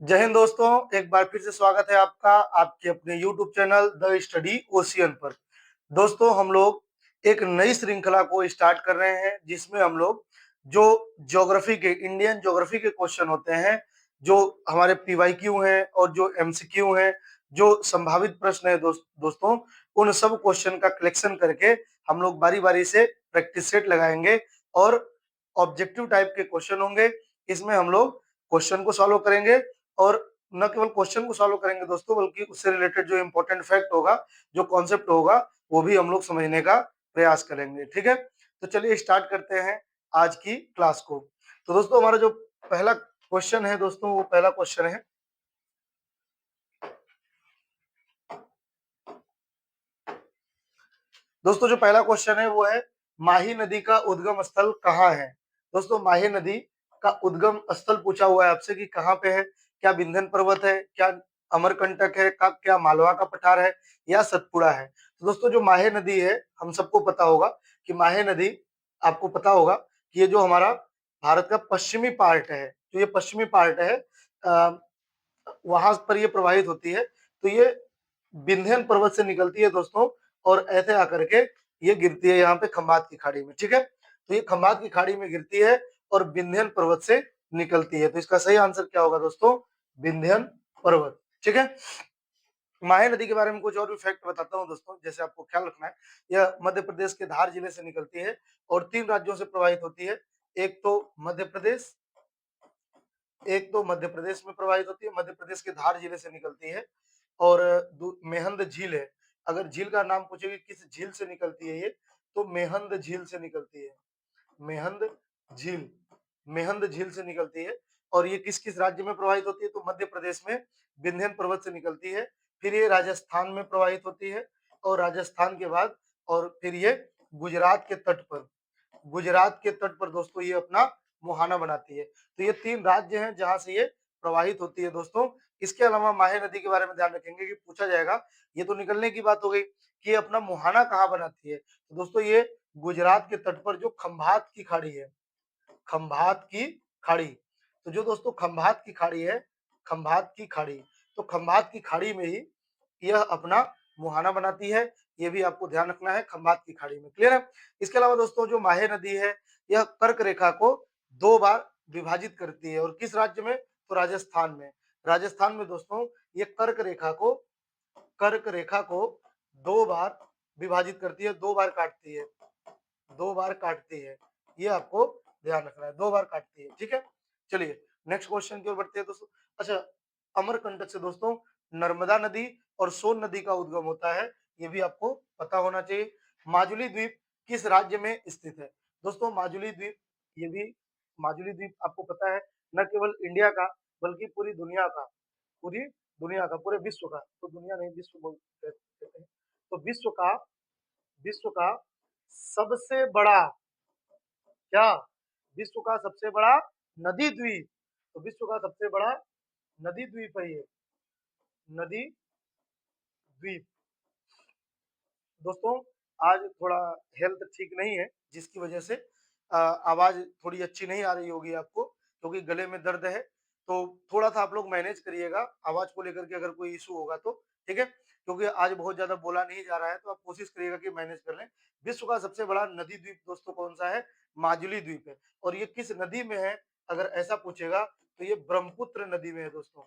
जय हिंद दोस्तों, एक बार फिर से स्वागत है आपका आपके अपने YouTube channel the study ocean पर। दोस्तों, हम लोग एक नई श्रृंखला को स्टार्ट कर रहे हैं जिसमें हम लोग जो ज्योग्राफी के इंडियन ज्योग्राफी के क्वेश्चन होते हैं, जो हमारे पीवाईक्यू हैं और जो एमसीक्यू हैं, जो संभावित प्रश्न है दोस्तों, उन सब क्वेश्चन का कलेक्शन करके हम लोग बारी-बारी से प्रैक्टिस सेट लगाएंगे और ऑब्जेक्टिव टाइप के क्वेश्चन होंगे। इसमें हम लोग क्वेश्चन को सॉल्व करेंगे और न केवल क्वेश्चन को सॉल्व करेंगे दोस्तों, बल्कि उससे रिलेटेड जो इंपॉर्टेंट फैक्ट होगा, जो कॉन्सेप्ट होगा, वो भी हम लोग समझने का प्रयास करेंगे। ठीक है, तो चलिए स्टार्ट करते हैं आज की क्लास को। तो दोस्तों, हमारा जो पहला क्वेश्चन है दोस्तों, वो पहला क्वेश्चन है, दोस्तों जो पहला क्वेश्चन है वो है, माही नदी का उद्गम स्थल कहाँ है। दोस्तों, माही नदी का उद्गम स्थल पूछा हुआ है आपसे कि कहाँ पे है। क्या विंध्यन पर्वत है, क्या अमरकंटक है, क्या मालवा का पठार है, या सतपुड़ा है। तो दोस्तों, जो माही नदी है, हम सबको पता होगा कि माही नदी, आपको पता होगा कि ये जो हमारा भारत का पश्चिमी पार्ट है, जो ये पश्चिमी पार्ट है, वहां पर ये प्रवाहित होती है। तो ये विंध्यन पर्वत से निकलती है दोस्तों, और ऐसे आकर के ये गिरती है यहाँ पे खंभात की खाड़ी में। ठीक है, तो ये खंभात की खाड़ी में गिरती है और विंध्यन पर्वत से निकलती है। तो इसका सही आंसर क्या होगा दोस्तों? विंध्यन पर्वत। ठीक है, माही नदी के बारे में कुछ और भी फैक्ट बताता हूँ दोस्तों, जैसे आपको ख्याल रखना है। यह मध्य प्रदेश के धार जिले से निकलती है और 3 राज्यों से प्रवाहित होती है। एक तो मध्य प्रदेश, एक तो मध्य प्रदेश में प्रवाहित होती है, मध्य प्रदेश के धार जिले से निकलती है। और मेहंद झील है। अगर झील का नाम पूछेगी किस झील से निकलती है ये, तो मेहंद झील से निकलती है। मेहंद झील, मेहंद झील से निकलती है। और ये किस किस राज्य में प्रवाहित होती है, तो मध्य प्रदेश में विंध्यन पर्वत से निकलती है। फिर ये राजस्थान में प्रवाहित होती है, और राजस्थान के बाद और फिर ये गुजरात के तट पर, गुजरात के तट पर दोस्तों ये अपना मुहाना बनाती है। तो ये 3 राज्य हैं जहां से ये प्रवाहित होती है दोस्तों। इसके अलावा माही नदी के बारे में ध्यान रखेंगे कि पूछा जाएगा, ये तो निकलने की बात हो गई कि ये अपना मुहाना कहाँ बनाती है। तो दोस्तों, ये गुजरात के तट पर जो खंभात की खाड़ी है, खंभात की खाड़ी। तो जो दोस्तों खंभात की खाड़ी है, खंभात की खाड़ी, तो खंभात की खाड़ी में ही यह अपना मुहाना बनाती है। ये भी आपको ध्यान रखना है, खंभात की खाड़ी में। क्लियर है? इसके अलावा दोस्तों, जो माहे नदी है, यह कर्क रेखा को 2 बार विभाजित करती है। और किस राज्य में? तो राजस्थान में। राजस्थान में दोस्तों ये कर्क रेखा को 2 बार विभाजित करती है, 2 बार काटती है, 2 बार काटती है। ये आपको ध्यान रखना है, 2 बार काटती है। ठीक है, चलिए नेक्स्ट क्वेश्चन की ओर बढ़ते हैं दोस्तों। अच्छा, अमरकंटक से दोस्तों नर्मदा नदी और सोन नदी का उद्गम होता है, ये भी आपको पता होना चाहिए। माजुली द्वीप किस राज्य में स्थित है? दोस्तों, माजुली द्वीप, ये भी माजुली द्वीप आपको पता है, न केवल इंडिया का बल्कि पूरी दुनिया का, पूरी दुनिया का, पूरे विश्व का, तो दुनिया नहीं विश्व कहते हैं। तो विश्व का सबसे बड़ा, क्या? विश्व का सबसे बड़ा नदी द्वीप। तो विश्व का सबसे बड़ा नदी द्वीप है ये, नदी द्वीप। दोस्तों, आज थोड़ा हेल्थ ठीक नहीं है, जिसकी वजह से आवाज थोड़ी अच्छी नहीं आ रही होगी आपको, क्योंकि गले में दर्द है। तो थोड़ा सा आप लोग मैनेज करिएगा आवाज को लेकर के, अगर कोई इशू होगा तो। ठीक है, क्योंकि आज बहुत ज्यादा बोला नहीं जा रहा है, तो आप कोशिश करिएगा कि मैनेज कर लें। विश्व का सबसे बड़ा नदी द्वीप दोस्तों कौन सा है? माजुली द्वीप है। और ये किस नदी में है, अगर ऐसा पूछेगा, तो ये ब्रह्मपुत्र नदी में है दोस्तों,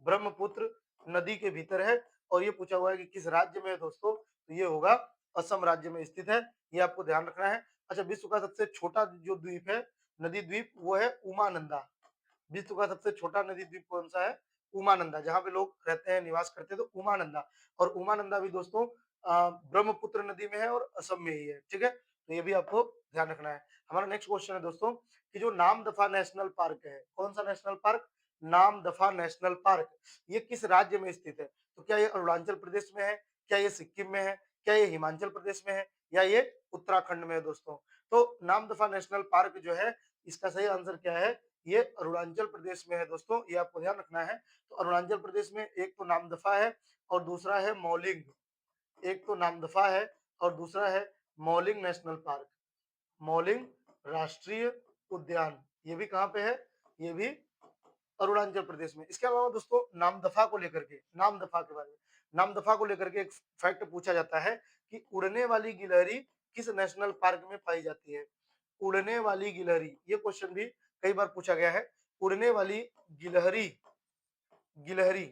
ब्रह्मपुत्र नदी के भीतर है। और ये पूछा हुआ है कि किस राज्य में है दोस्तों, तो ये होगा असम राज्य में स्थित है। ये आपको ध्यान रखना है। अच्छा, विश्व का सबसे छोटा जो द्वीप है, नदी द्वीप, वो है उमानंदा। विश्व का सबसे छोटा नदी द्वीप कौन सा है? उमानंदा, जहाँ पे लोग रहते हैं, निवास करते हैं, तो उमानंदा। और उमानंदा भी दोस्तों ब्रह्मपुत्र नदी में है और असम में ही है। ठीक है, तो ये भी आपको ध्यान रखना है। हमारा नेक्स्ट क्वेश्चन है दोस्तों कि जो नामदफा नेशनल पार्क है, कौन सा national park? Namdapha national park, ये किस राज्य में स्थित है? तो क्या ये अरुणाचल प्रदेश में है, क्या ये सिक्किम में है, क्या ये हिमाचल प्रदेश में है, या ये उत्तराखंड में है दोस्तों? तो नामदफा नेशनल पार्क जो है, इसका सही आंसर क्या है? ये अरुणाचल प्रदेश में है दोस्तों, ये आपको ध्यान रखना है। तो अरुणाचल प्रदेश में एक तो नामदफा है और दूसरा है मौलिंग, एक तो नामदफा है और दूसरा है मौलिंग नेशनल पार्क, मौलिंग राष्ट्रीय उद्यान। ये भी कहाँ पे है? ये भी अरुणाचल प्रदेश में। इसके अलावा दोस्तों नामदफा को लेकर के, नामदफा के बारे में, नामदफा को लेकर के एक फैक्ट पूछा जाता है कि उड़ने वाली गिलहरी किस नेशनल पार्क में पाई जाती है? उड़ने वाली गिलहरी, ये क्वेश्चन भी कई बार पूछा गया है। उड़ने वाली गिलहरी, गिलहरी,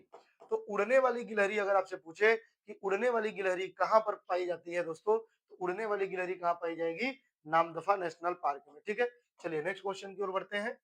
तो उड़ने वाली गिलहरी अगर आपसे पूछे कि उड़ने वाली गिलहरी कहाँ पर पाई जाती है दोस्तों, तो उड़ने वाली गिलहरी कहाँ पाई जाएगी? नामदफा नेशनल पार्क में। ठीक है, चलिए नेक्स्ट क्वेश्चन की ओर बढ़ते हैं।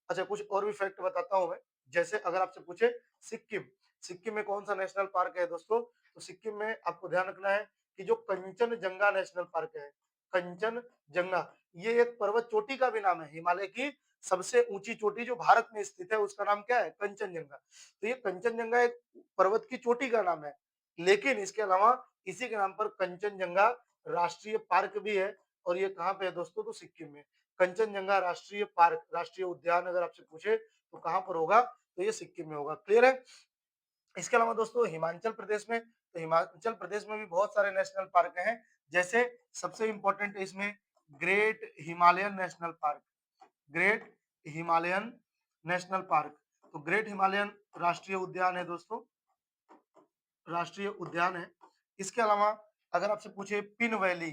अच्छा, कुछ और भी फैक्ट बताता हूं मैं। जैसे अगर आपसे पूछे सिक्किम, सिक्किम में कौन सा नेशनल पार्क है दोस्तों, तो सिक्किम में आपको ध्यान रखना है कि जो कंचनजंगा नेशनल पार्क है, कंचनजंगा, ये एक पर्वत चोटी का भी नाम है। हिमालय की सबसे ऊंची चोटी जो भारत में स्थित है उसका नाम क्या है? कंचनजंगा। तो ये कंचनजंगा एक पर्वत की चोटी का नाम है, लेकिन इसके अलावा इसी के नाम पर कंचनजंगा राष्ट्रीय पार्क भी है। और ये कहाँ पे है दोस्तों? तो सिक्किम में। कंचनजंगा राष्ट्रीय पार्क, राष्ट्रीय उद्यान अगर आपसे पूछे तो कहाँ पर होगा? तो ये सिक्किम में होगा। क्लियर है? इसके अलावा दोस्तों हिमाचल प्रदेश में, तो हिमाचल प्रदेश में भी बहुत सारे नेशनल पार्क हैं। जैसे सबसे इंपॉर्टेंट इसमें great Himalayan national park, great Himalayan national park. तो ग्रेट हिमालयन राष्ट्रीय उद्यान है दोस्तों, राष्ट्रीय उद्यान है। इसके अलावा अगर आपसे पूछे पिन वैली,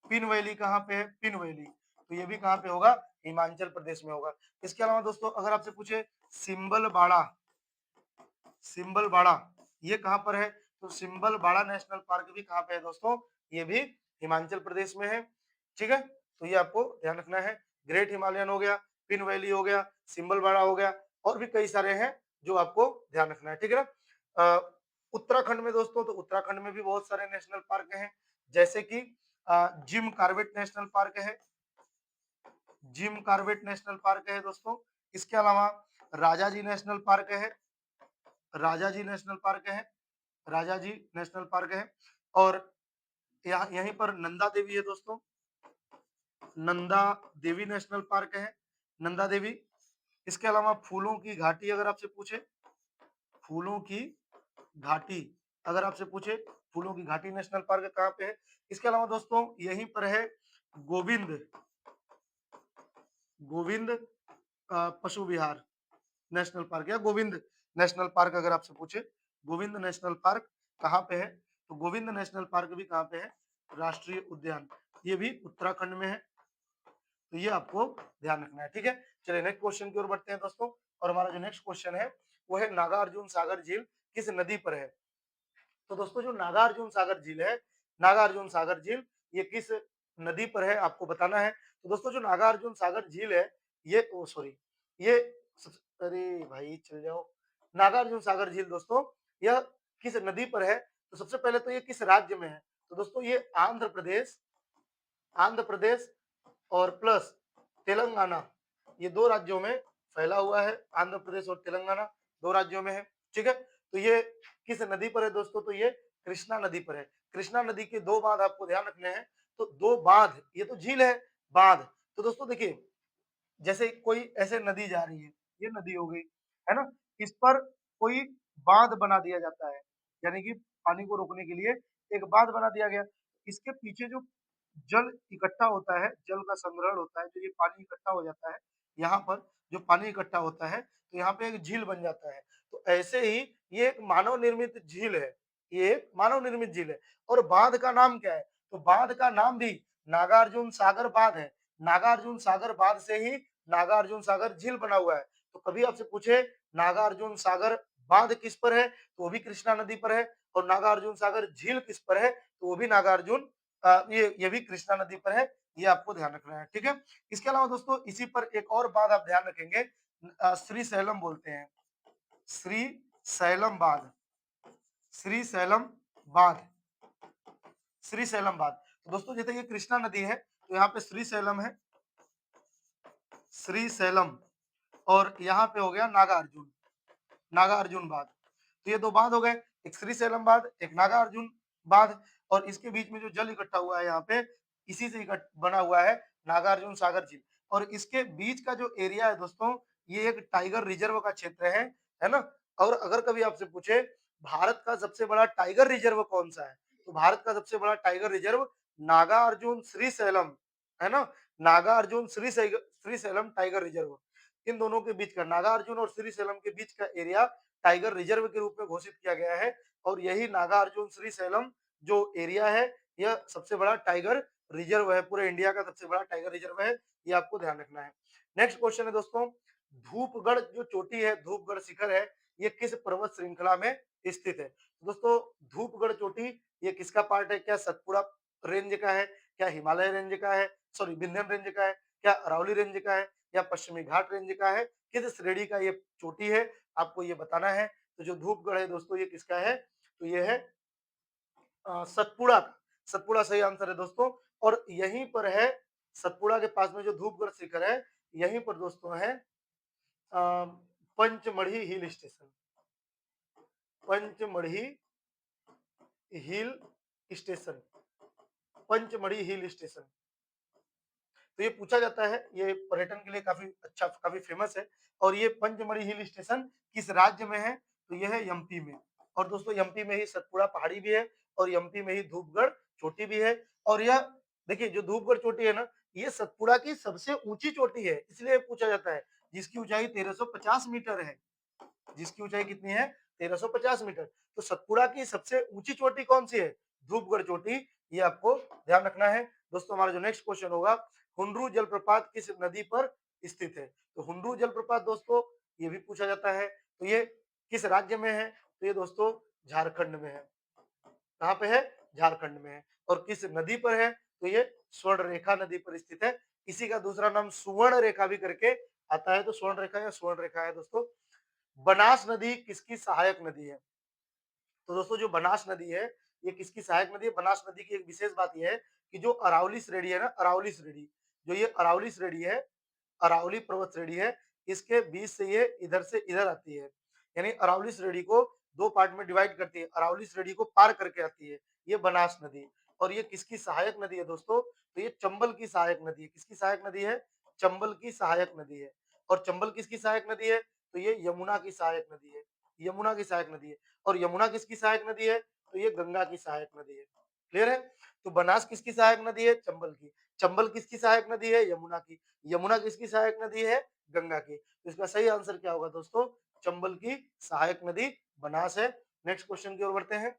पिन वैली कहाँ पे है? पिन वैली, तो ये भी कहाँ पे होगा? हिमाचल प्रदेश में होगा। इसके अलावा दोस्तों अगर आपसे पूछे सिंबल बाड़ा, सिंबल बाड़ा ये कहाँ पर है? तो सिंबल बाड़ा नेशनल पार्क भी कहाँ पे है दोस्तों? ये भी हिमाचल प्रदेश में है। ठीक है, तो ये आपको ध्यान रखना है। ग्रेट हिमालयन हो गया, पिन वैली हो गया, सिंबल बाड़ा हो गया, और भी कई सारे हैं जो आपको ध्यान रखना है। ठीक है ना? उत्तराखंड में दोस्तों, तो उत्तराखंड में भी बहुत सारे नेशनल पार्क हैं। जैसे कि जिम कार्बेट नेशनल पार्क है, जिम कार्बेट नेशनल पार्क है दोस्तों। इसके अलावा राजाजी नेशनल पार्क है, राजाजी नेशनल पार्क है, राजाजी नेशनल पार्क है। और यहाँ यहीं पर नंदा देवी है दोस्तों, नंदा देवी नेशनल पार्क है, नंदा देवी। इसके अलावा फूलों की घाटी अगर आपसे पूछे, फूलों की घाटी अगर आपसे पूछे, फूलों की घाटी नेशनल पार्क कहाँ पे है? इसके अलावा दोस्तों यहीं पर है गोविंद, गोविंद पशु विहार नेशनल पार्क, या गोविंद नेशनल पार्क अगर आपसे पूछे, गोविंद नेशनल पार्क कहाँ पे है? तो गोविंद नेशनल पार्क भी कहाँ पे है? राष्ट्रीय उद्यान, ये भी उत्तराखंड में है। तो ये आपको ध्यान रखना है। ठीक है, चलिए नेक्स्ट क्वेश्चन की ओर बढ़ते हैं दोस्तों। और हमारा जो नेक्स्ट क्वेश्चन है वो है नागार्जुन सागर झील किस नदी पर है? तो दोस्तों जो नागार्जुन सागर झील है, नागार्जुन सागर झील ये किस नदी पर है आपको बताना है। तो दोस्तों जो नागार्जुन सागर झील है, ये ओ सॉरी, ये अरे भाई चल जाओ, नागार्जुन सागर झील दोस्तों यह किस नदी पर है? तो सबसे पहले तो ये किस राज्य में है? तो दोस्तों ये आंध्र प्रदेश, आंध्र प्रदेश और प्लस तेलंगाना, ये दो राज्यों में फैला हुआ है। आंध्र प्रदेश और तेलंगाना दो राज्यों में है। ठीक है, तो ये किस नदी पर है दोस्तों? तो ये कृष्णा नदी पर है। कृष्णा नदी के दो बांध आपको ध्यान रखने हैं। तो दो बांध, ये तो झील है, बांध। तो दोस्तों देखिए, जैसे कोई ऐसे नदी जा रही है, ये नदी हो गई, है ना? इस पर कोई बांध बना दिया जाता है, यानी कि पानी को रोकने के लिए एक बांध बना दिया गया। इसके पीछे जो जल इकट्ठा होता है, जल का संग्रहण होता है, जो ये पानी इकट्ठा हो जाता है, यहाँ पर जो पानी इकट्ठा होता है, तो यहाँ पे एक झील बन जाता है। तो ऐसे ही ये एक मानव निर्मित झील है, ये एक मानव निर्मित झील है। और बांध का नाम क्या है? तो बांध का नाम भी नागार्जुन सागर बांध है। नागार्जुन सागर बांध से ही नागार्जुन सागर झील बना हुआ है। तो कभी आपसे पूछे नागार्जुन सागर बांध किस पर है, तो वो भी कृष्णा नदी पर है। और नागार्जुन सागर झील किस पर है, तो वो भी नागार्जुन ये भी कृष्णा नदी पर है। ये आपको ध्यान रखना है। ठीक है, इसके अलावा दोस्तों इसी पर एक और बात आप ध्यान रखेंगे, श्री सैलम बोलते हैं, श्री सैलम बांध, श्री सैलम बांध, श्री सैलम बांध। तो दोस्तों जैसे ये कृष्णा नदी है, तो यहाँ पे श्री सैलम है, श्री सैलम, और यहाँ पे हो गया नागार्जुन, नागार्जुन बांध। तो ये दो बांध हो गए, एक श्री सैलम बांध, एक नागार्जुन बांध। और इसके बीच में जो जल इकट्ठा हुआ है यहाँ पे, इसी से बना हुआ है नागार्जुन सागर झील। और इसके बीच का जो एरिया है दोस्तों, ये एक टाइगर रिजर्व का क्षेत्र है ना? और अगर कभी आपसे पूछे भारत का सबसे बड़ा टाइगर रिजर्व कौन सा है, तो भारत का सबसे बड़ा tiger reserve Nagarjun Srisailam, है ना? Nagarjun Srisailam tiger reserve. इन दोनों के बीच का, नागार्जुन और श्रीशैलम के बीच का एरिया टाइगर रिजर्व के रूप में घोषित किया गया है। और यही नागार्जुन श्रीशैलम जो एरिया है, यह सबसे बड़ा टाइगर रिजर्व है, पूरे इंडिया का सबसे बड़ा टाइगर रिजर्व है, ये आपको ध्यान रखना है। नेक्स्ट क्वेश्चन है दोस्तों, धूपगढ़ जो चोटी है, धूपगढ़ शिखर है, ये किस पर्वत श्रृंखला में स्थित है? दोस्तों धूपगढ़ चोटी ये किसका पार्ट है? क्या सतपुड़ा रेंज का है, क्या हिमालय रेंज का है, सॉरी विंध्यन रेंज का है, क्या अरावली रेंज का है, या पश्चिमी घाट रेंज का है? किस श्रेणी का ये चोटी है, आपको ये बताना है। तो जो धूपगढ़ है दोस्तों ये किसका है? तो ये है सतपुड़ा का। सतपुड़ा सही आंसर है दोस्तों। और यहीं पर है, सतपुड़ा के पास में जो धूपगढ़ शिखर है, यहीं पर दोस्तों है Pachmarhi hill station. Pachmarhi hill station, Pachmarhi hill station. तो ये पूछा जाता है, ये पर्यटन के लिए काफी अच्छा, काफी फेमस है। और ये पंचमढ़ी हिल स्टेशन किस राज्य में है? तो ये है एमपी में। और दोस्तों एमपी में ही सतपुड़ा पहाड़ी भी है, और एमपी में ही धूपगढ़ चोटी भी है। और यह देखिए जो धूपगढ़ चोटी है ना, ये सतपुड़ा की सबसे ऊंची चोटी है, इसलिए पूछा जाता है, जिसकी ऊंचाई 1350 मीटर है। जिसकी ऊंचाई कितनी है? 1350 मीटर। तो सतपुड़ा की सबसे ऊंची चोटी कौन सी है? धूपगढ़ चोटी। ये आपको ध्यान रखना है। दोस्तों हमारा जो नेक्स्ट क्वेश्चन होगा, हुंडरू जलप्रपात किस नदी पर स्थित है? तो हुंडरू जलप्रपात दोस्तों ये भी पूछा जाता है। तो ये किस राज्य में है? तो ये दोस्तों झारखंड में है। कहाँ पे है? झारखंड में है। और किस नदी पर है? तो ये स्वर्ण रेखा नदी पर स्थित है। इसी का दूसरा नाम सुवर्ण रेखा भी करके आता है। तो स्वर्ण रेखा या सुवर्ण रेखा है दोस्तों। बनास नदी किसकी सहायक नदी है? तो दोस्तों जो बनास नदी है, ये किसकी सहायक नदी है? बनास नदी की एक विशेष बात यह है कि जो अरावली श्रेणी है ना, अरावली श्रेणी, जो ये अरावली श्रेणी है, अरावली पर्वत श्रेणी है, इसके बीच से ये इधर से इधर आती है। यानी अरावली श्रेणी को दो पार्ट में डिवाइड करती है, अरावली श्रेणी को पार करके आती है ये बनास नदी। और ये किसकी सहायक नदी है दोस्तों? तो ये चंबल की सहायक नदी है। किसकी सहायक नदी है? चंबल की सहायक नदी है। और चंबल किसकी सहायक नदी है? तो ये यमुना की सहायक नदी है। यमुना की सहायक नदी है। और यमुना किसकी सहायक नदी है? तो ये गंगा की सहायक नदी है। क्लियर है? तो बनास किसकी सहायक नदी है? चंबल की। चंबल किसकी सहायक नदी है? यमुना की। यमुना किसकी सहायक नदी है? गंगा की। तो इसका सही आंसर क्या होगा दोस्तों? चंबल की सहायक नदी बनास है। नेक्स्ट क्वेश्चन की ओर बढ़ते हैं।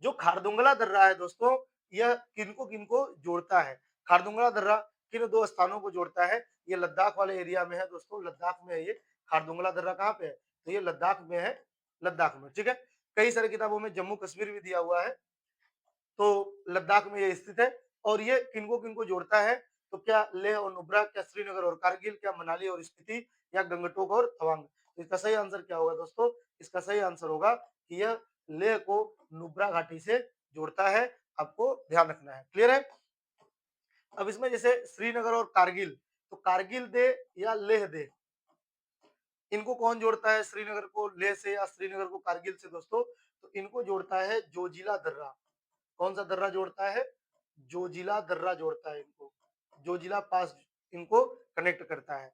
जो खारदुंगला दर्रा है दोस्तों, यह किनको किनको जोड़ता है? खारदुंगला दर्रा किन दो स्थानों को जोड़ता है? ये लद्दाख वाले एरिया में है दोस्तों, लद्दाख में है ये। खारदुंगला दर्रा कहाँ पे है? तो ये लद्दाख में है, लद्दाख में। ठीक है। कई सारी किताबों में जम्मू कश्मीर भी दिया हुआ है, तो लद्दाख में ये स्थित है। और ये किनको किनको जोड़ता है? तो क्या लेह और नुब्रा, क्या श्रीनगर और कारगिल, क्या मनाली और स्पीति, या गंगटोक और तवांग? तो इसका सही आंसर क्या होगा दोस्तों? इसका सही आंसर होगा कि यह लेह को नुब्रा घाटी से जोड़ता है। आपको ध्यान रखना है। क्लियर है? अब इसमें जैसे श्रीनगर और कारगिल, तो कारगिल दे या लेह दे, इनको कौन जोड़ता है? श्रीनगर को लेह से या श्रीनगर को कारगिल से दोस्तों? तो इनको जोड़ता है जोजिला दर्रा। कौन सा दर्रा जोड़ता है? जोजिला दर्रा जोड़ता है इनको। जोजिला पास इनको कनेक्ट करता है।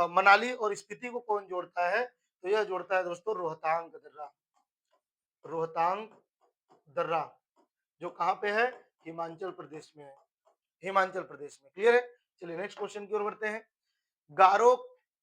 मनाली और स्पीति को कौन जोड़ता है? तो यह जोड़ता है दोस्तों रोहतांग दर्रा। रोहतांग दर्रा जो कहाँ पे है? हिमाचल प्रदेश में है। हिमाचल प्रदेश में। क्लियर है? चलिए नेक्स्ट क्वेश्चन की ओर बढ़ते हैं। गारो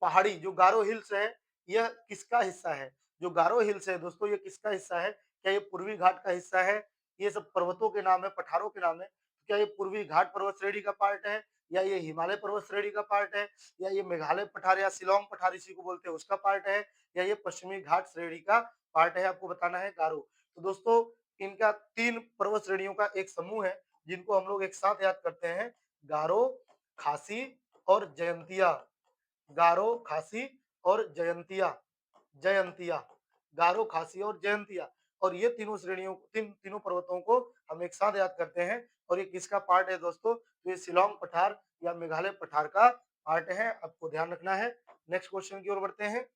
पहाड़ी, जो गारो हिल्स है, यह किसका हिस्सा है? जो गारो हिल्स है दोस्तों, ये किसका हिस्सा है? क्या ये पूर्वी घाट का हिस्सा है? ये सब पर्वतों के नाम है, पठारों के नाम है। क्या ये पूर्वी घाट पर्वत श्रेणी का पार्ट है, या ये हिमालय पर्वत श्रेणी का पार्ट है, या ये मेघालय पठार या शिलोंग पठार इसी को बोलते हैं उसका पार्ट है, या ये पश्चिमी घाट श्रेणी का पार्ट है? आपको बताना है गारो। तो दोस्तों इनका तीन पर्वत श्रेणियों का एक समूह है, जिनको हम लोग एक साथ याद करते हैं, गारो, खासी और जयंतिया। गारो, खासी और जयंतिया। जयंतिया, गारो, खासी और जयंतिया। और ये तीनों श्रेणियों, तीनों पर्वतों को हम एक साथ याद करते हैं। और ये किसका पार्ट है दोस्तों? तो ये शिलोंग पठार या मेघालय पठार का पार्ट है। आपको ध्यान रखना है। नेक्स्ट क्वेश्चन की ओर बढ़ते हैं।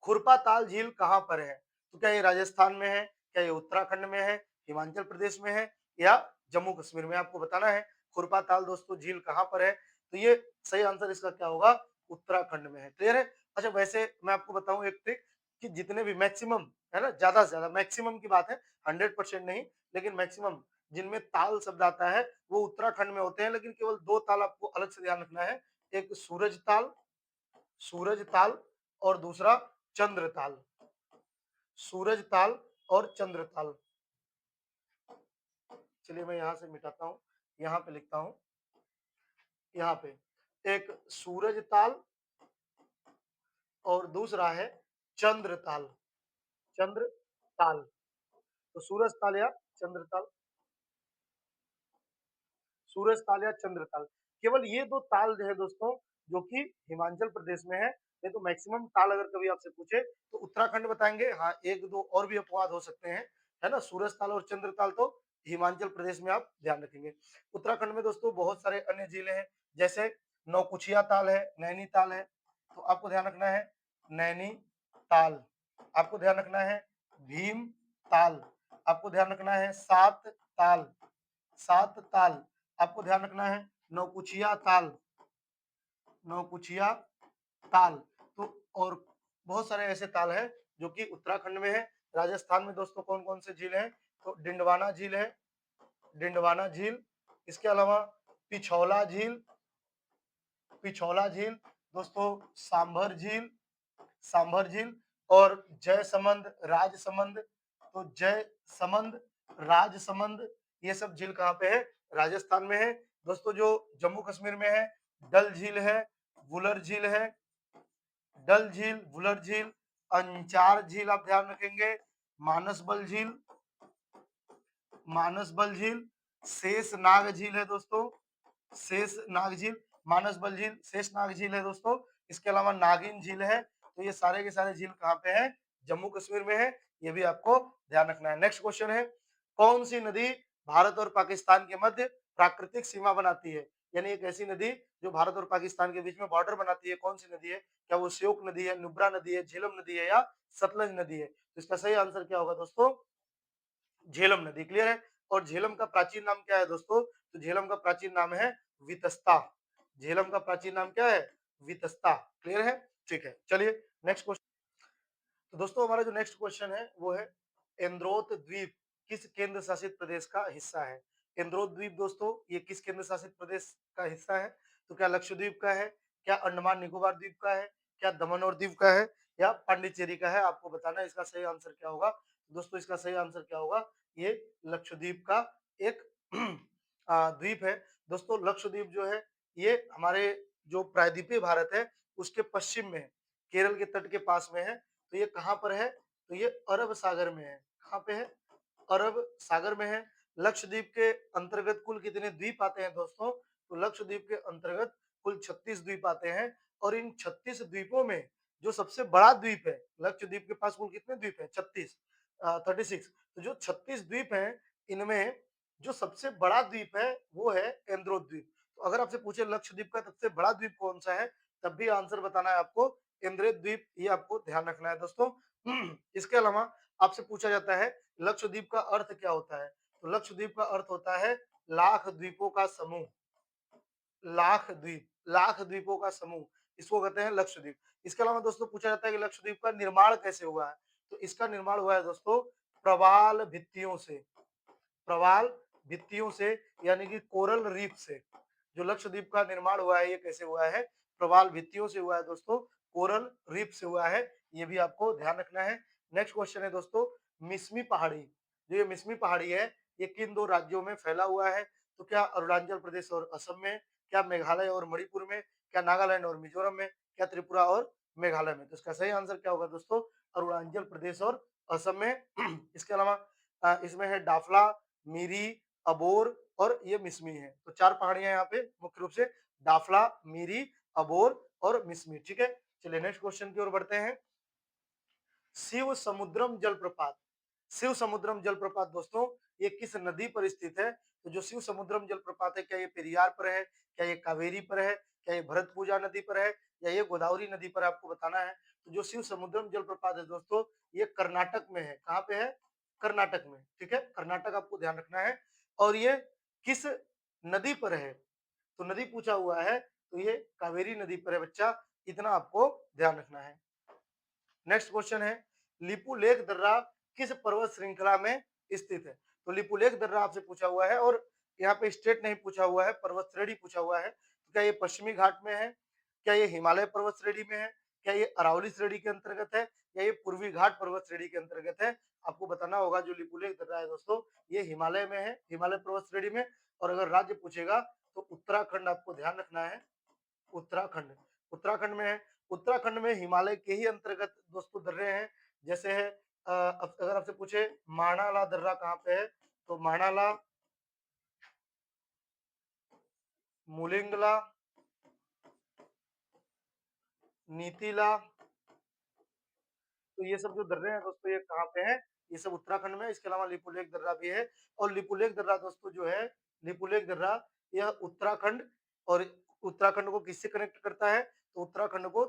खुरपा ताल झील कहाँ पर है? तो क्या ये राजस्थान में है, क्या ये उत्तराखंड में है, हिमाचल प्रदेश में है, या जम्मू कश्मीर में? आपको बताना है खुरपा ताल दोस्तों झील कहाँ पर है। तो ये सही आंसर इसका क्या होगा? उत्तराखंड में है। क्लियर है? अच्छा वैसे मैं आपको बताऊं एक ट्रिक, कि जितने भी मैक्सिमम है ना, ज्यादा से ज्यादा मैक्सिमम की बात है, 100% नहीं, लेकिन मैक्सिमम जिनमें ताल शब्द आता है वो उत्तराखंड में होते हैं। लेकिन केवल दो ताल आपको अलग से ध्यान रखना है। एक सूरज ताल, सूरज ताल और दूसरा चंद्र ताल, सूरज ताल और चंद्र ताल। चलिए मैं यहां से मिटाता हूं, यहां पे लिखता हूं, यहाँ पे एक सूरज ताल और दूसरा है चंद्र ताल, चंद्र ताल। तो सूरज ताल या चंद्र ताल, सूरज ताल या चंद्र ताल, केवल ये दो ताल जो है दोस्तों, जो कि हिमाचल प्रदेश में है। नहीं तो मैक्सिमम ताल अगर कभी आपसे पूछे तो उत्तराखंड बताएंगे, हाँ एक दो और भी अपवाद हो सकते हैं, है ना। सूरज ताल और चंद्र ताल तो हिमाचल प्रदेश में आप ध्यान रखेंगे। उत्तराखंड में दोस्तों बहुत सारे अन्य जिले हैं, जैसे नौकुचिया ताल है, नैनीताल है, तो आपको ध्यान रखना है नैनीताल, आपको ध्यान रखना है भीम ताल, आपको ध्यान रखना है सात ताल, सात ताल, आपको ध्यान रखना है नौकुचिया ताल, नौकुचिया ताल। तो और बहुत सारे ऐसे ताल हैं जो कि उत्तराखंड में है। राजस्थान में दोस्तों कौन कौन से झील हैं, तो डिंडवाना झील है, डिंडवाना झील, इसके अलावा पिछौला झील, पिछौला झील, दोस्तों सांभर झील, सांभर झील और जयसमंद, राजसमंद, तो जयसमंद, राजसमंद, ये सब झील कहाँ पे है, राजस्थान में है। दोस्तों जो जम्मू कश्मीर में है, डल झील है, वुलर झील है, डल झील, वुलर झील, अंचार झील आप ध्यान रखेंगे, मानसबल झील, मानसबल झील, शेषनाग झील है दोस्तों, शेषनाग झील, मानसबल झील, शेषनाग झील है दोस्तों। इसके अलावा नागिन झील है। तो ये सारे के सारे झील कहाँ पे हैं, जम्मू कश्मीर में है, ये भी आपको ध्यान रखना है। नेक्स्ट क्वेश्चन है, कौन सी नदी भारत और पाकिस्तान के मध्य प्राकृतिक सीमा बनाती है, यानी एक ऐसी नदी जो भारत और पाकिस्तान के बीच में बॉर्डर बनाती है, कौन सी नदी है, क्या वो श्योक नदी है, नुब्रा नदी है, झेलम नदी है या सतलज नदी है। तो इसका सही आंसर क्या होगा दोस्तों, झेलम नदी। क्लियर है। और झेलम का प्राचीन नाम क्या है दोस्तों, तो झेलम का प्राचीन नाम है वितस्ता, झेलम का प्राचीन नाम क्या है, वितस्ता। क्लियर है, ठीक है। चलिए नेक्स्ट क्वेश्चन। तो दोस्तों हमारा जो नेक्स्ट क्वेश्चन है वो है, एंद्रोत द्वीप किस केंद्र शासित प्रदेश का हिस्सा है। एंद्रोत द्वीप दोस्तों ये किस केंद्र शासित प्रदेश का हिस्सा है, तो क्या लक्षद्वीप का है, क्या अंडमान निकोबार द्वीप का है, क्या दमन और दीव का है या पांडिचेरी का है, आपको बताना है इसका सही आंसर क्या होगा। दोस्तों इसका सही आंसर क्या होगा, ये लक्षद्वीप का एक द्वीप है। दोस्तों लक्षद्वीप जो है ये हमारे जो प्रायद्वीपीय भारत है उसके पश्चिम में है, केरल के तट के पास में है। तो ये कहाँ पर है, तो ये अरब सागर में है। कहाँ पे है, अरब सागर में है। लक्षद्वीप के अंतर्गत कुल कितने द्वीप आते हैं दोस्तों, तो लक्षद्वीप के अंतर्गत कुल 36 द्वीप आते हैं। और इन 36 द्वीपों में जो सबसे बड़ा द्वीप है, लक्षद्वीप के पास कुल कितने द्वीप है, 36, 36। तो जो 36 द्वीप हैं इनमें जो सबसे बड़ा द्वीप है वो है एंद्रोथ द्वीप। तो अगर आपसे पूछे लक्षद्वीप का सबसे बड़ा द्वीप कौन सा है, तब भी आंसर बताना है आपको एंद्रेत द्वीप, ये आपको ध्यान रखना है दोस्तों। इसके अलावा आपसे पूछा जाता है लक्षद्वीप का अर्थ क्या होता है, तो लक्षद्वीप का अर्थ होता है लाख द्वीपों का समूह, लाख द्वीप, लाख द्वीपों का समूह, इसको कहते हैं लक्षद्वीप। इसके अलावा दोस्तों पूछा जाता है कि लक्षद्वीप का निर्माण कैसे हुआ है, तो इसका निर्माण हुआ है दोस्तों प्रवाल भित्तियों से, प्रवाल भित्तियों से यानी कि कोरल रीफ से। जो लक्षद्वीप का निर्माण हुआ है ये कैसे हुआ है, प्रवाल भित्तियों से हुआ है दोस्तों, कोरल रीफ से हुआ है, ये भी आपको ध्यान रखना है। नेक्स्ट क्वेश्चन है दोस्तों, मिसमी पहाड़ी, जो ये मिसमी पहाड़ी है ये किन दो राज्यों में फैला हुआ है, तो क्या अरुणाचल प्रदेश और असम में, क्या मेघालय और मणिपुर में, क्या नागालैंड और मिजोरम में, क्या त्रिपुरा और मेघालय में। तो इसका सही आंसर क्या होगा दोस्तों, अरुणाचल प्रदेश और असम में। इसके अलावा इसमें है डाफला, मीरी, अबोर और ये मिसमी है। तो चार पहाड़ियां यहाँ पे मुख्य रूप से, डाफला, मीरी, अबोर और मिसमी। ठीक है, चलिए नेक्स्ट क्वेश्चन की ओर बढ़ते हैं। शिव समुद्रम जलप्रपात, शिव समुद्रम जलप्रपात दोस्तों ये किस नदी पर स्थित है, तो जो शिव समुद्रम जलप्रपात है क्या ये पेरियार पर है, क्या ये कावेरी पर है, क्या ये भरतपूजा नदी पर है या ये गोदावरी नदी पर, आपको बताना है। तो जो शिव समुद्रम जलप्रपात है दोस्तों ये कर्नाटक में है। कहाँ पे है, कर्नाटक में। ठीक है, कर्नाटक आपको ध्यान रखना है। और ये किस नदी पर है, तो नदी पूछा हुआ है तो ये कावेरी नदी पर है बच्चा, इतना आपको ध्यान रखना है। नेक्स्ट क्वेश्चन है, लिपुलेख दर्रा किस पर्वत श्रृंखला में स्थित है, तो लिपुलेख दर्रा आपसे पूछा हुआ है और यहाँ पे स्टेट नहीं पूछा हुआ है, पर्वत श्रेणी पूछा हुआ है। क्या ये पश्चिमी घाट में है? क्या ये हिमालय पर्वत श्रेणी में है? क्या ये अरावली श्रेणी के अंतर्गत है? या ये पूर्वी घाट पर्वत श्रेणी के अंतर्गत है? आपको बताना होगा। जो लिपुलेख दर्रा है दोस्तों, ये हिमालय में है, हिमालय पर्वत श्रेणी में। और अगर राज्य पूछेगा तो उत्तराखंड आपको ध्यान रखना है। उत्तराखंड, उत्तराखंड में है। उत्तराखंड में हिमालय के ही अंतर्गत दोस्तों दर्रे हैं। जैसे है अगर आपसे पूछे माणाला दर्रा कहाँ पे है, तो माणाला, मुलिंगला, नीतीला, तो ये सब जो दर्रे हैं दोस्तों, ये कहाँ पे है? ये सब उत्तराखंड में है। इसके अलावा लिपुलेख दर्रा भी है। और लिपुलेख दर्रा दोस्तों जो है, लिपुलेख दर्रा, यह उत्तराखंड और उत्तराखंड को किससे कनेक्ट करता है? तो उत्तराखंड को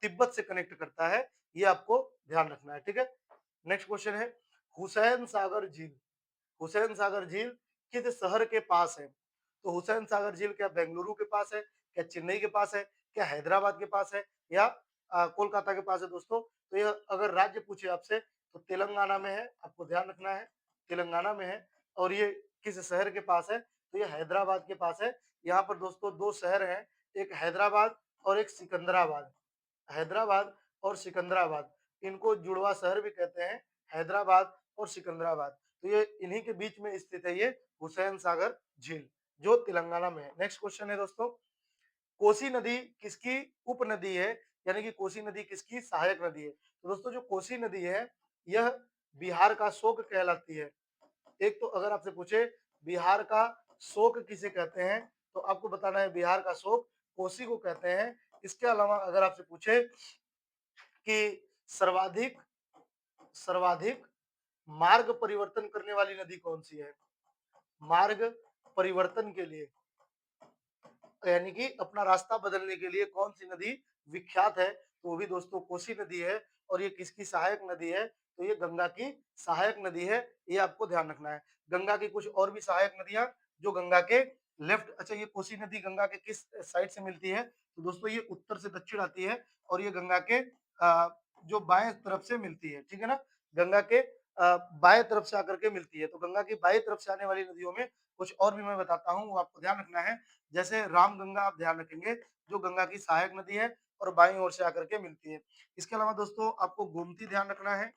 तिब्बत से कनेक्ट करता है। ये आपको ध्यान रखना है, ठीक है। नेक्स्ट क्वेश्चन है, हुसैन सागर झील, हुसैन सागर झील किस शहर के पास है? तो हुसैन सागर झील क्या बेंगलुरु के पास है? क्या चेन्नई के पास है? क्या हैदराबाद के पास है? या कोलकाता के पास है दोस्तों? तो यह अगर राज्य पूछे आपसे तो तेलंगाना में है, आपको ध्यान रखना है, तेलंगाना में है। और ये किस शहर के पास है? तो ये हैदराबाद के पास है। यहाँ पर दोस्तों दो शहर हैं, एक हैदराबाद और एक सिकंदराबाद। हैदराबाद और सिकंदराबाद, इनको जुड़वा शहर भी कहते हैं, हैदराबाद और सिकंदराबाद। तो ये इन्हीं के बीच में स्थित है ये हुसैन सागर झील, जो तेलंगाना में है। नेक्स्ट क्वेश्चन है दोस्तों, कोसी नदी किसकी उपनदी है? यानी कि कोसी नदी किसकी सहायक नदी है? तो दोस्तों जो कोसी नदी है, यह बिहार का शोक कहलाती है। एक तो अगर आपसे पूछे बिहार का शोक किसे कहते हैं, तो आपको बताना है बिहार का शोक कोसी को कहते हैं। इसके अलावा अगर आपसे पूछे कि सर्वाधिक सर्वाधिक मार्ग परिवर्तन करने वाली नदी कौन सी है? मार्ग परिवर्तन के लिए, यानी कि अपना रास्ता बदलने के लिए कौन सी नदी विख्यात है? तो वो भी दोस्तों कोसी नदी है। और ये किसकी सहायक नदी है? तो ये गंगा की सहायक नदी है। ये आपको ध्यान रखना है। गंगा की कुछ और भी सहायक नदियां जो गंगा के लेफ्ट, अच्छा ये कोसी नदी गंगा के किस साइड से मिलती है? तो दोस्तों ये उत्तर से दक्षिण आती है और ये गंगा के जो बाएं तरफ से मिलती है, ठीक है ना। गंगा के बाएं तरफ से आकर के मिलती है। तो गंगा की बाएं तरफ से आने वाली नदियों में कुछ और भी मैं बताता हूँ, वो आपको ध्यान रखना है। जैसे रामगंगा आप ध्यान रखेंगे, जो गंगा की सहायक नदी है और बाईं ओर से आकर के मिलती है। इसके अलावा दोस्तों आपको गोमती ध्यान रखना है।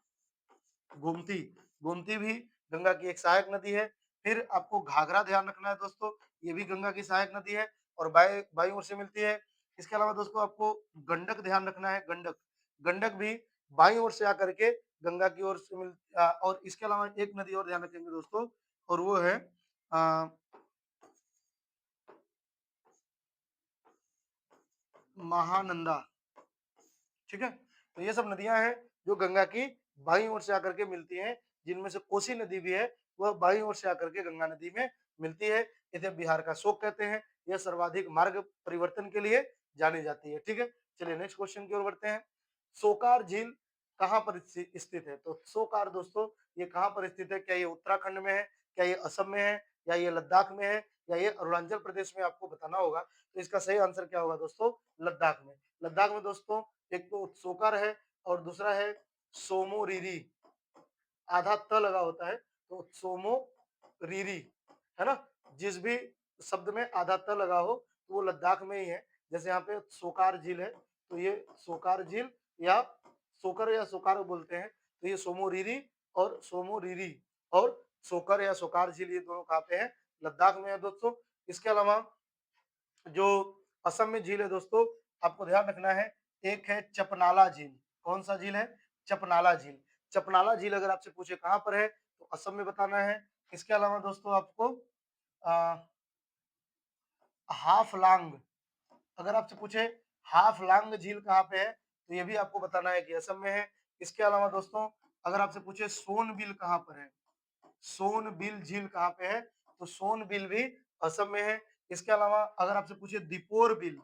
गोमती, गोमती भी गंगा की एक सहायक नदी है। फिर आपको घाघरा ध्यान रखना है दोस्तों, ये भी गंगा की सहायक नदी है और बाएं बाईं ओर से मिलती है। इसके अलावा दोस्तों आपको गंडक ध्यान रखना है। गंडक, गंडक भी बाईं ओर से आकर के गंगा की ओर से और इसके अलावा एक नदी और ध्यान रखेंगे दोस्तों, और वो है अ, महानंदा, ठीक है। तो ये सब नदियां हैं जो गंगा की बाईं ओर से आकर के मिलती हैं, जिनमें से कोसी नदी भी है, वह बाईं ओर से आकर के गंगा नदी में मिलती है। इसे बिहार का शोक कहते हैं। यह सर्वाधिक मार्ग परिवर्तन के लिए जानी जाती है, ठीक है। चलिए नेक्स्ट क्वेश्चन की ओर बढ़ते हैं। सोकार झील कहाँ पर स्थित है? तो सोकार दोस्तों ये कहाँ पर स्थित है? क्या ये उत्तराखंड में है? क्या ये असम में है? या ये लद्दाख में है? या ये अरुणाचल प्रदेश में? आपको बताना होगा। तो इसका सही आंसर क्या होगा दोस्तों? लद्दाख में। लद्दाख में दोस्तों एक तो सोकर है और दूसरा है सोमोरिरी, आधा त लगा होता है तो सोमो रीरी, है ना। जिस भी शब्द में आधा त लगा हो तो वो लद्दाख में ही है। जैसे यहाँ पे सोकार झील है, तो ये सोकार झील या सोकर या सोकार बोलते हैं। तो ये सोमोरिरी और सोमोरिरी और सोकर या सोकार झील, ये दोनों कहाँ पे है? लद्दाख में है दोस्तों। इसके अलावा जो असम में झील है दोस्तों, आपको ध्यान रखना है, एक है चपनाला झील। कौन सा झील है? चपनाला झील। चपनाला झील अगर आपसे पूछे कहाँ पर है, तो असम में बताना है। इसके अलावा दोस्तों आपको आ, हाफलांग, अगर आपसे पूछे हाफलांग झील कहाँ पे है, तो ये भी आपको बताना है कि असम में है। इसके अलावा दोस्तों अगर आपसे पूछे सोनबिल कहाँ पर है, सोनबिल झील कहाँ पे है, तो सोनबिल भी असम में है। इसके अलावा अगर आपसे पूछे दीपोर बिल,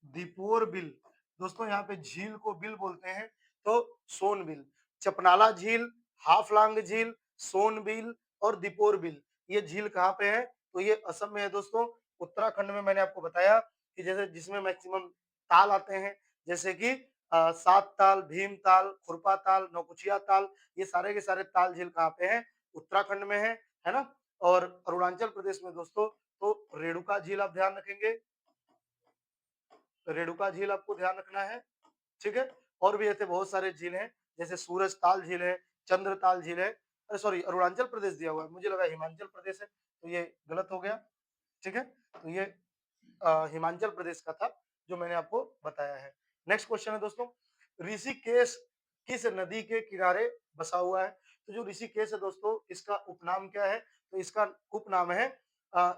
दीपोर बिल दोस्तों यहाँ पे झील को बिल बोलते हैं, तो सोनबिल। चपनाला झील, हाफलांग झील, सोनबिल और दीपोर बिल, ये झील कहाँ पे है? तो ये असम में है दोस्तों। उत्तराखंड में मैंने आपको बताया कि जैसे जिसमें मैक्सिमम ताल आते हैं, जैसे कि सात ताल, भीम ताल, खुरपा ताल, नौकुचिया ताल, ये सारे के सारे ताल झील कहाँ पे हैं? उत्तराखंड में है ना। और अरुणाचल प्रदेश में दोस्तों तो रेणुका झील आप ध्यान रखेंगे, रेणुका झील आपको ध्यान रखना है, ठीक है। और भी ऐसे बहुत सारे झील हैं, जैसे सूरज ताल झील है, चंद्रताल झील है, अरे सॉरी अरुणाचल प्रदेश दिया हुआ है, मुझे लगा हिमाचल प्रदेश है, तो ये गलत हो गया, ठीक है। तो ये हिमाचल प्रदेश का था जो मैंने आपको बताया है। नेक्स्ट क्वेश्चन है दोस्तों, ऋषिकेश किस नदी के किनारे बसा हुआ है? तो जो ऋषिकेश है दोस्तों, इसका उपनाम क्या है? तो इसका उपनाम है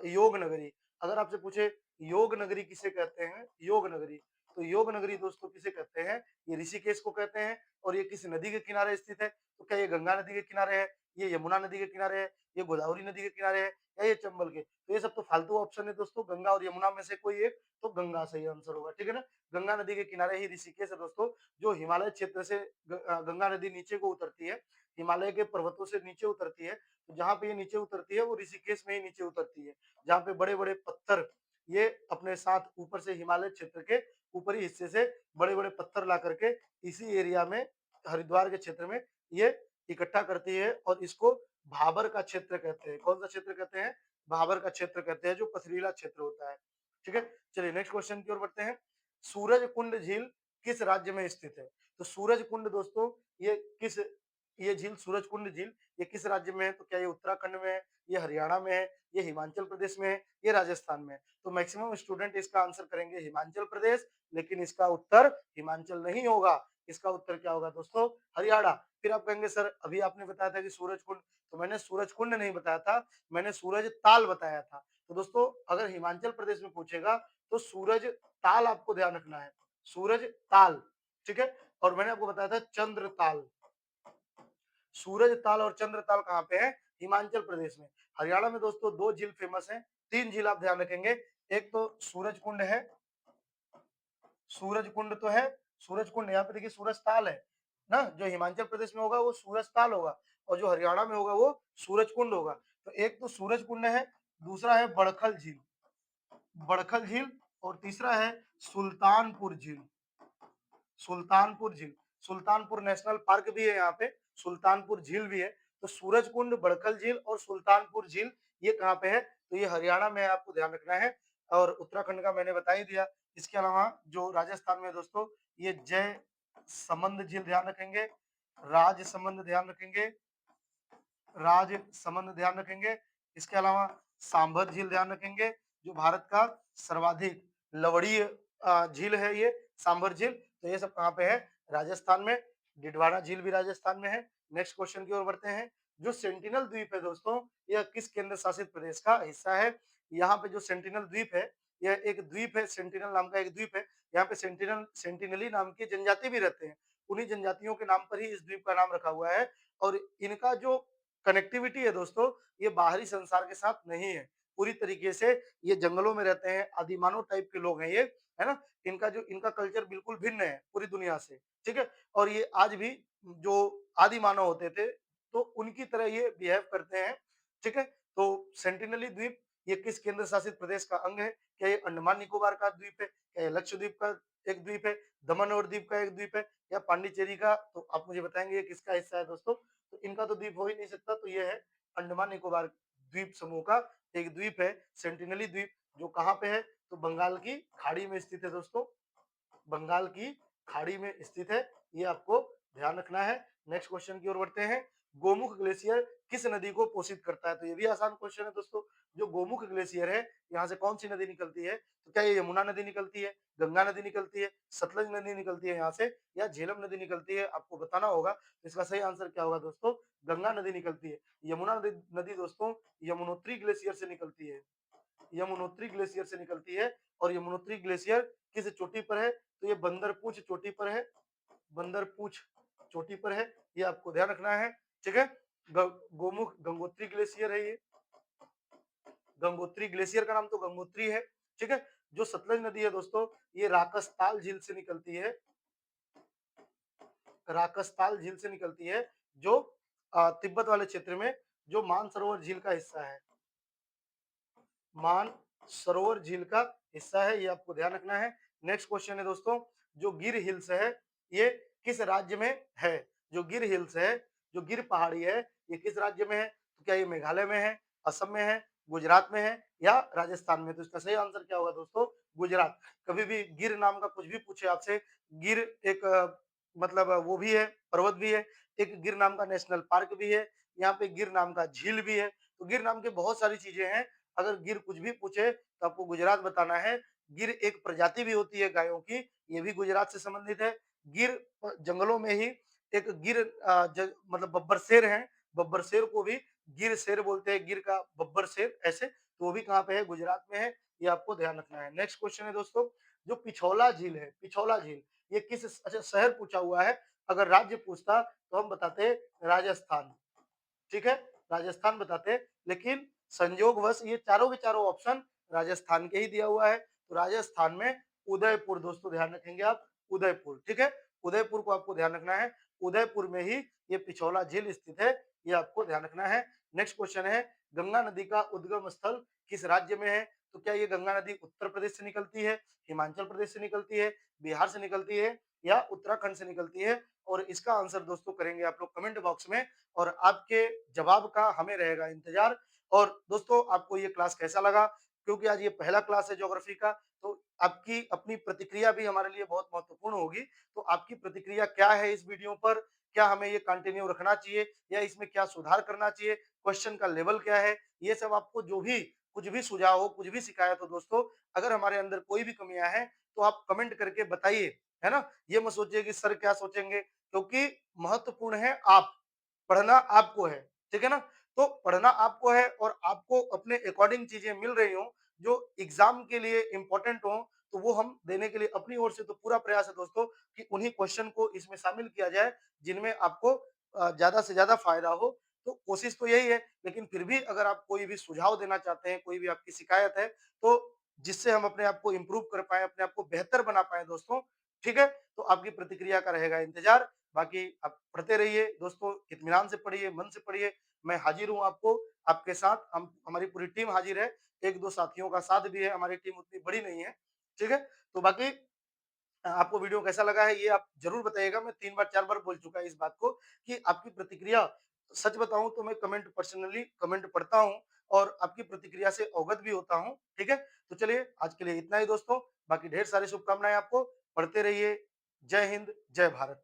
योग नगरी। अगर आपसे पूछे योग नगरी किसे कहते हैं, योग नगरी, तो योग नगरी दोस्तों किसे कहते हैं? ये ऋषिकेश को कहते हैं। और ये किस नदी के किनारे स्थित है? तो क्या ये गंगा नदी के किनारे है, ये यमुना नदी के किनारे है, ये गोदावरी नदी के किनारे है, या ये चंबल के? तो ये सब तो फालतू ऑप्शन है दोस्तों, गंगा और यमुना में से कोई एक, तो गंगा सही आंसर होगा, ठीक है ना। गंगा नदी के किनारे ही ऋषिकेश है दोस्तों, जो हिमालय क्षेत्र से गंगा नदी नीचे को उतरती है, हिमालय के पर्वतों से नीचे उतरती है। तो जहाँ पे ये नीचे उतरती है वो ऋषिकेश में ही नीचे उतरती है, जहाँ पे बड़े बड़े पत्थर ये अपने साथ ऊपर से हिमालय क्षेत्र के ऊपरी हिस्से से बड़े बड़े पत्थर ला करके इसी एरिया में, हरिद्वार के क्षेत्र में ये इकट्ठा करती है, और इसको भाबर का क्षेत्र कहते हैं। कौन सा क्षेत्र कहते हैं? भाबर का क्षेत्र कहते हैं, जो पथरीला क्षेत्र होता है, ठीक है। चलिए नेक्स्ट क्वेश्चन की ओर बढ़ते हैं, सूरज कुंड झील किस राज्य में स्थित है? तो सूरज कुंड दोस्तों, ये किस, ये झील सूरज कुंड झील ये किस राज्य में है? तो क्या ये उत्तराखंड में है, ये हरियाणा में है, ये हिमाचल प्रदेश में है, ये राजस्थान में है? तो मैक्सिमम स्टूडेंट इसका आंसर करेंगे हिमाचल प्रदेश, लेकिन इसका उत्तर हिमाचल नहीं होगा, इसका उत्तर क्या होगा दोस्तों? हरियाणा। फिर आप कहेंगे सर अभी आपने बताया था कि सूरज कुंड, तो मैंने सूरज कुंड नहीं बताया था, मैंने सूरज ताल बताया था। तो दोस्तों अगर हिमाचल प्रदेश में पूछेगा तो सूरज ताल आपको ध्यान रखना है, सूरज ताल, ठीक है। और मैंने आपको बताया था चंद्र ताल, सूरज ताल और चंद्र ताल कहाँ पे है? हिमाचल प्रदेश में। हरियाणा में दोस्तों दो झील फेमस है, तीन झील आप ध्यान रखेंगे, एक तो सूरज कुंड है, सूरज कुंड तो है, सूरज कुंड यहाँ पे देखिए सूरज ताल है ना, जो हिमाचल प्रदेश में होगा वो सूरज ताल होगा, और जो हरियाणा में होगा वो सूरज कुंड होगा। तो एक तो सूरज कुंड है, दूसरा है बड़खल झील, बड़खल झील, और तीसरा है सुल्तानपुर झील, सुल्तानपुर झील, सुल्तानपुर नेशनल पार्क भी है यहाँ पे, सुल्तानपुर झील भी है। तो सूरज कुंड, बड़खल झील और सुल्तानपुर झील ये कहाँ पे है? तो ये हरियाणा में है, आपको ध्यान रखना है। और उत्तराखंड का मैंने बता ही दिया। इसके अलावा जो राजस्थान में दोस्तों, ये जय समंद झील ध्यान रखेंगे, राज समंद ध्यान रखेंगे, राज समंद ध्यान रखेंगे। इसके अलावा सांभर झील ध्यान रखेंगे, जो भारत का सर्वाधिक लवणीय झील है ये सांभर झील। तो ये सब कहाँ पे है? राजस्थान में। डिडवाना झील भी राजस्थान में है। नेक्स्ट क्वेश्चन की ओर बढ़ते हैं, जो सेंटिनल द्वीप है दोस्तों, यह किस केंद्र शासित प्रदेश का हिस्सा है? यहाँ पे जो सेंटिनल द्वीप है, यह एक द्वीप है, सेंटिनल नाम का एक द्वीप है। यहाँ पे सेंटिनली नाम की जनजाति भी रहते हैं, उन्हीं जनजातियों के नाम पर ही इस द्वीप का नाम रखा हुआ है। और इनका जो कनेक्टिविटी है दोस्तों, ये बाहरी संसार के साथ नहीं है, पूरी तरीके से ये जंगलों में रहते हैं, आदिमानव टाइप के लोग हैं ये, है ना। इनका कल्चर बिल्कुल भिन्न है पूरी दुनिया से, ठीक है। और ये आज भी जो आदि मानव होते थे, तो उनकी तरह ये बिहेव करते हैं, ठीक है। तो सेंटिनली द्वीप ये किस केंद्र शासित प्रदेश का अंग है? क्या ये अंडमान निकोबार का द्वीप है? क्या ये लक्षद्वीप का एक द्वीप है? दमन और दीव का एक द्वीप है? या पांडिचेरी का? तो आप मुझे बताएंगे ये किसका हिस्सा है दोस्तों? तो इनका तो द्वीप हो ही नहीं सकता, तो ये है अंडमान निकोबार द्वीप समूह का एक द्वीप है, सेंटिनली द्वीप, जो कहाँ पे है? तो बंगाल की खाड़ी में स्थित है दोस्तों, बंगाल की खाड़ी में स्थित है, ये आपको ध्यान रखना है। नेक्स्ट क्वेश्चन की ओर बढ़ते हैं, गोमुख ग्लेशियर किस नदी को पोषित करता है? तो ये भी आसान क्वेश्चन है दोस्तों। जो गोमुख ग्लेशियर है, यहाँ से कौन सी नदी निकलती है? तो क्या ये यमुना नदी निकलती है, गंगा नदी निकलती है, सतलज नदी निकलती है यहाँ से, या झेलम नदी निकलती है? आपको बताना होगा। तो इसका सही आंसर क्या होगा दोस्तों? गंगा नदी निकलती है। यमुना नदी दोस्तों यमुनोत्री ग्लेशियर से निकलती है, यमुनोत्री ग्लेशियर से निकलती है। और यमुनोत्री ग्लेशियर किस चोटी पर है? तो ये बंदरपूछ चोटी पर है, बंदरपूछ चोटी पर है, ये आपको ध्यान रखना है, ठीक है। गोमुख गंगोत्री ग्लेशियर है ये, गंगोत्री ग्लेशियर का नाम तो गंगोत्री है, ठीक है। जो सतलज नदी है दोस्तों, ये राकसताल झील से निकलती है, राकसताल झील से निकलती है, जो तिब्बत वाले क्षेत्र में, जो मानसरोवर झील का हिस्सा है, मान सरोवर झील का हिस्सा है, ये आपको ध्यान रखना है। नेक्स्ट क्वेश्चन है दोस्तों, जो गिर हिल्स है ये किस राज्य में है? जो गिर हिल्स है, जो गिर पहाड़ी है, ये किस राज्य में है? तो क्या ये मेघालय में है, असम में है, गुजरात में है या राजस्थान में? तो इसका सही आंसर क्या होगा दोस्तों? गुजरात। कभी भी गिर नाम का कुछ भी पूछे आपसे, गिर एक मतलब वो भी है, पर्वत भी है, एक गिर नाम का नेशनल पार्क भी है, यहाँ पे गिर नाम का झील भी है। तो गिर नाम की बहुत सारी चीजें हैं। अगर गिर कुछ भी पूछे तो आपको गुजरात बताना है। गिर एक प्रजाति भी होती है गायों की, ये भी गुजरात से संबंधित है। गिर जंगलों में ही एक गिर मतलब बब्बर शेर है, बब्बर शेर को भी गिर शेर बोलते हैं, गिर का बब्बर शेर ऐसे, तो वो भी कहाँ पे है? गुजरात में है, ये आपको ध्यान रखना है। नेक्स्ट क्वेश्चन है दोस्तों, जो पिछौला झील है, पिछौला झील ये किस अच्छा शहर पूछा हुआ है, अगर राज्य पूछता तो हम बताते राजस्थान, ठीक है, राजस्थान बताते, लेकिन संयोगवश ये चारों के चारों ऑप्शन राजस्थान के ही दिया हुआ है, तो राजस्थान में उदयपुर, दोस्तों ध्यान रखेंगे आप, उदयपुर, ठीक है, उदयपुर को आपको ध्यान रखना है, उदयपुर में ही ये पिछौला झील स्थित है, ये आपको ध्यान रखना है। नेक्स्ट क्वेश्चन है, गंगा नदी का उद्गम स्थल किस राज्य में है? तो क्या ये गंगा नदी उत्तर प्रदेश से निकलती है, हिमाचल प्रदेश से निकलती है, बिहार से निकलती है या उत्तराखंड से निकलती है? और इसका आंसर दोस्तों करेंगे आप लोग कमेंट बॉक्स में, और आपके जवाब का हमें रहेगा इंतजार। और दोस्तों आपको ये क्लास कैसा लगा? क्योंकि आज ये पहला क्लास है ज्योग्राफी का, तो आपकी अपनी प्रतिक्रिया भी हमारे लिए बहुत महत्वपूर्ण होगी। तो आपकी प्रतिक्रिया क्या है इस वीडियो पर? क्या हमें ये कंटिन्यू रखना चाहिए या इसमें क्या सुधार करना चाहिए? क्वेश्चन का लेवल क्या है? ये सब आपको जो भी कुछ भी सुझाव हो, कुछ भी शिकायत हो दोस्तों, अगर हमारे अंदर कोई भी कमियां हैं तो आप कमेंट करके बताइए, है ना? ये मत सोचिए कि सर क्या सोचेंगे, क्योंकि महत्वपूर्ण है आप, पढ़ना आपको है, ठीक है ना? तो पढ़ना आपको है और आपको अपने अकॉर्डिंग चीजें मिल रही हो जो एग्जाम के लिए इंपॉर्टेंट हो, तो वो हम देने के लिए अपनी ओर से तो पूरा प्रयास है दोस्तों कि उन्हीं क्वेश्चन को इसमें शामिल किया जाए जिनमें आपको ज्यादा से ज्यादा फायदा हो। तो कोशिश तो यही है, लेकिन फिर भी अगर आप कोई भी सुझाव देना चाहते हैं, कोई भी आपकी शिकायत है, तो जिससे हम अपने आप को इम्प्रूव कर पाए, अपने आप को बेहतर बना पाए दोस्तों, ठीक है? तो आपकी प्रतिक्रिया का रहेगा इंतजार। बाकी आप पढ़ते रहिए दोस्तों, इत्मीनान से पढ़िए, मन से पढ़िए। मैं हाजिर हूँ आपको, आपके साथ, हम हमारी पूरी टीम हाजिर है। 1-2 साथियों का साथ भी है, हमारी टीम उतनी बड़ी नहीं है, ठीक है? तो बाकी आपको वीडियो कैसा लगा है ये आप ज़रूर बताइएगा। मैं 3 बार 4 बार बोल चुका इस बात को कि आपकी प्रतिक्रिया, सच बताऊँ तो मैं कमेंट पर्सनली कमेंट पढ़ता हूँ और आपकी प्रतिक्रिया से अवगत भी होता हूँ, ठीक है? तो चलिए आज के लिए इतना ही दोस्तों, बाकी ढेर सारी शुभकामनाएँ आपको, पढ़ते रहिए। जय हिंद, जय भारत।